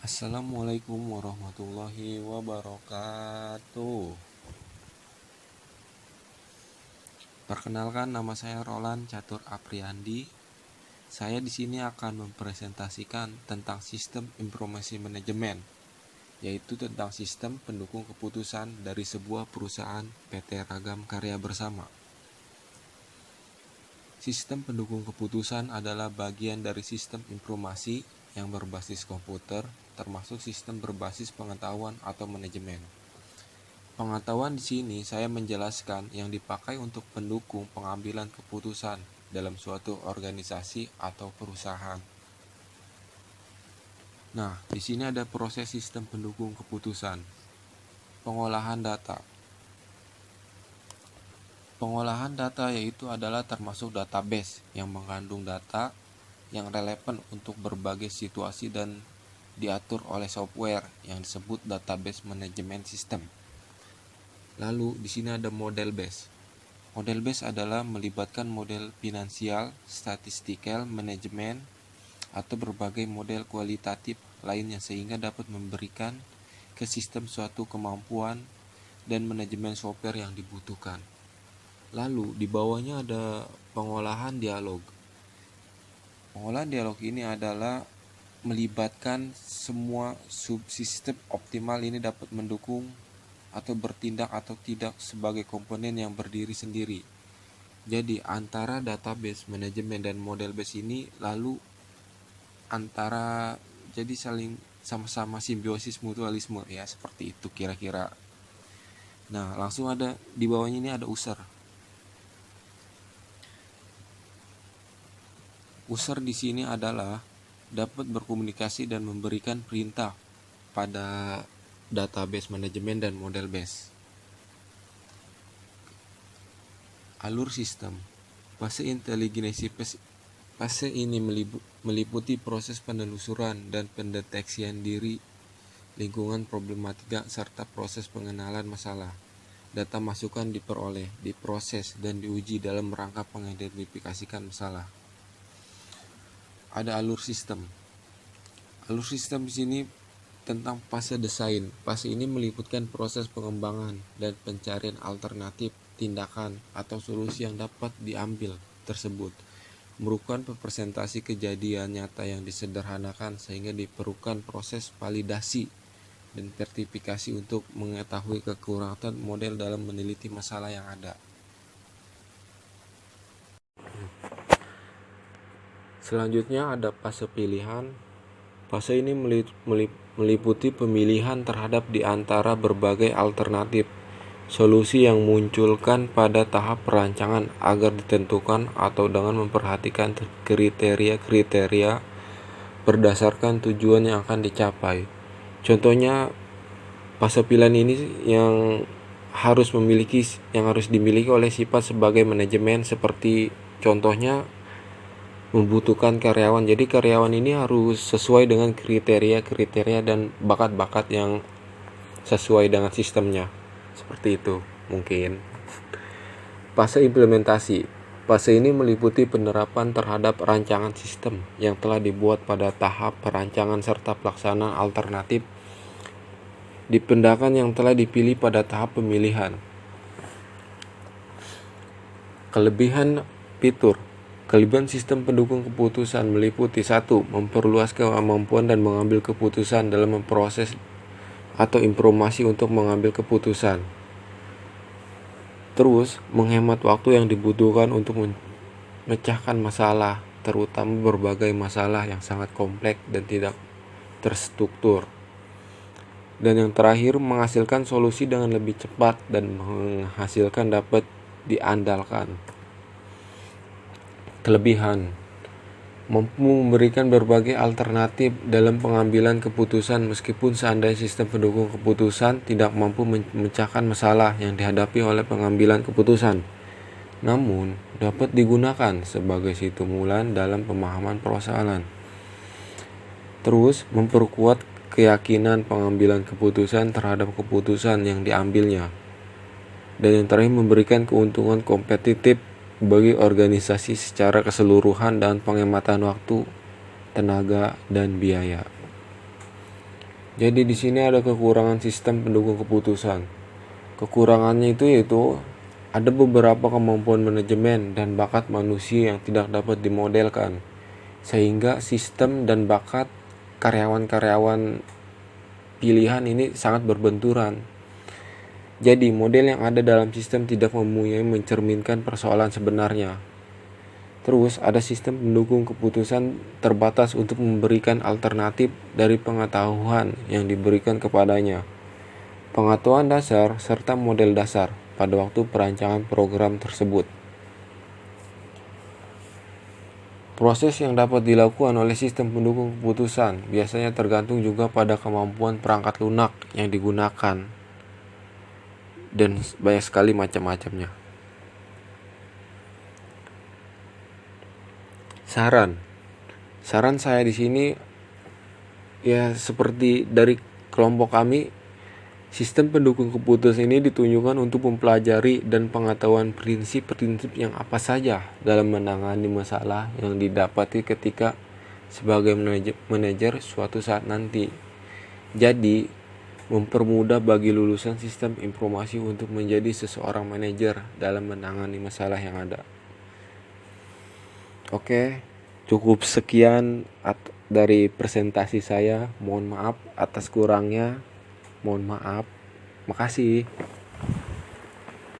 Assalamualaikum warahmatullahi wabarakatuh. Perkenalkan, nama saya Roland Catur Apriandi. Saya di sini akan mempresentasikan tentang sistem informasi manajemen, yaitu tentang sistem pendukung keputusan dari sebuah perusahaan PT Ragam Karya Bersama. Sistem pendukung keputusan adalah bagian dari sistem informasi yang berbasis komputer, termasuk sistem berbasis pengetahuan atau manajemen. Pengetahuan di sini saya menjelaskan yang dipakai untuk pendukung pengambilan keputusan dalam suatu organisasi atau perusahaan. Nah, di sini ada proses sistem pendukung keputusan. Pengolahan data. Pengolahan data yaitu adalah termasuk database yang mengandung data yang relevan untuk berbagai situasi dan diatur oleh software yang disebut database manajemen sistem. Lalu di sini ada model base. Model base adalah melibatkan model finansial, statistical, manajemen, atau berbagai model kualitatif lainnya sehingga dapat memberikan ke sistem suatu kemampuan dan manajemen software yang dibutuhkan. Lalu di bawahnya ada pengolahan dialog. Pengolahan dialog ini adalah melibatkan semua subsistem optimal ini dapat mendukung atau bertindak atau tidak sebagai komponen yang berdiri sendiri. Jadi antara database, manajemen, dan model base ini lalu jadi saling sama-sama simbiosis mutualisme ya, seperti itu kira-kira. Nah, langsung ada di bawahnya ini ada user. User di sini adalah dapat berkomunikasi dan memberikan perintah pada database manajemen dan model base. Alur sistem. Fase ini meliputi proses penelusuran dan pendeteksian diri lingkungan problematika serta proses pengenalan masalah. Data masukan diperoleh, diproses, dan diuji dalam rangka mengidentifikasikan masalah. Ada alur sistem. Alur sistem di sini tentang fase desain. Fase ini meliputkan proses pengembangan dan pencarian alternatif, tindakan, atau solusi yang dapat diambil tersebut. Merupakan presentasi kejadian nyata yang disederhanakan sehingga diperlukan proses validasi dan sertifikasi untuk mengetahui kekurangan model dalam meneliti masalah yang ada. Selanjutnya ada fase pilihan. Fase ini meliputi pemilihan terhadap di antara berbagai alternatif solusi yang munculkan pada tahap perancangan agar ditentukan atau dengan memperhatikan kriteria-kriteria berdasarkan tujuan yang akan dicapai. Contohnya fase pilihan ini yang harus dimiliki oleh sifat sebagai manajemen, seperti contohnya membutuhkan karyawan. Jadi karyawan ini harus sesuai dengan kriteria dan bakat-bakat yang sesuai dengan sistemnya. Seperti itu mungkin. Fase implementasi. Fase ini meliputi penerapan terhadap rancangan sistem yang telah dibuat pada tahap perancangan serta pelaksanaan alternatif di tindakan yang telah dipilih pada tahap pemilihan. Kelebihan fitur. Kelebihan sistem pendukung keputusan meliputi 1. Memperluas kemampuan dan mengambil keputusan dalam memproses atau informasi untuk mengambil keputusan. Terus, menghemat waktu yang dibutuhkan untuk memecahkan masalah, terutama berbagai masalah yang sangat kompleks dan tidak terstruktur. Dan yang terakhir, menghasilkan solusi dengan lebih cepat dan menghasilkan dapat diandalkan. Kelebihan. Mampu memberikan berbagai alternatif dalam pengambilan keputusan meskipun seandainya sistem pendukung keputusan tidak mampu memecahkan masalah yang dihadapi oleh pengambilan keputusan. Namun, dapat digunakan sebagai stimulan dalam pemahaman persoalan. Terus, memperkuat keyakinan pengambilan keputusan terhadap keputusan yang diambilnya. Dan yang terakhir, memberikan keuntungan kompetitif bagi organisasi secara keseluruhan dan penghematan waktu, tenaga, dan biaya. Jadi di sini ada kekurangan sistem pendukung keputusan. Kekurangannya itu yaitu ada beberapa kemampuan manajemen dan bakat manusia yang tidak dapat dimodelkan, sehingga sistem dan bakat karyawan-karyawan pilihan ini sangat berbenturan. Jadi model yang ada dalam sistem tidak mempunyai mencerminkan persoalan sebenarnya. Terus ada sistem pendukung keputusan terbatas untuk memberikan alternatif dari pengetahuan yang diberikan kepadanya. Pengetahuan dasar serta model dasar pada waktu perancangan program tersebut. Proses yang dapat dilakukan oleh sistem pendukung keputusan biasanya tergantung juga pada kemampuan perangkat lunak yang digunakan dan banyak sekali macam-macamnya. Saran saya di sini ya seperti dari kelompok kami, sistem pendukung keputusan ini ditunjukkan untuk mempelajari dan pengetahuan prinsip-prinsip yang apa saja dalam menangani masalah yang didapati ketika sebagai manajer suatu saat nanti. Jadi, mempermudah bagi lulusan sistem informasi untuk menjadi seseorang manajer dalam menangani masalah yang ada. Oke, cukup sekian dari presentasi saya. Mohon maaf atas kurangnya. Mohon maaf. Makasih.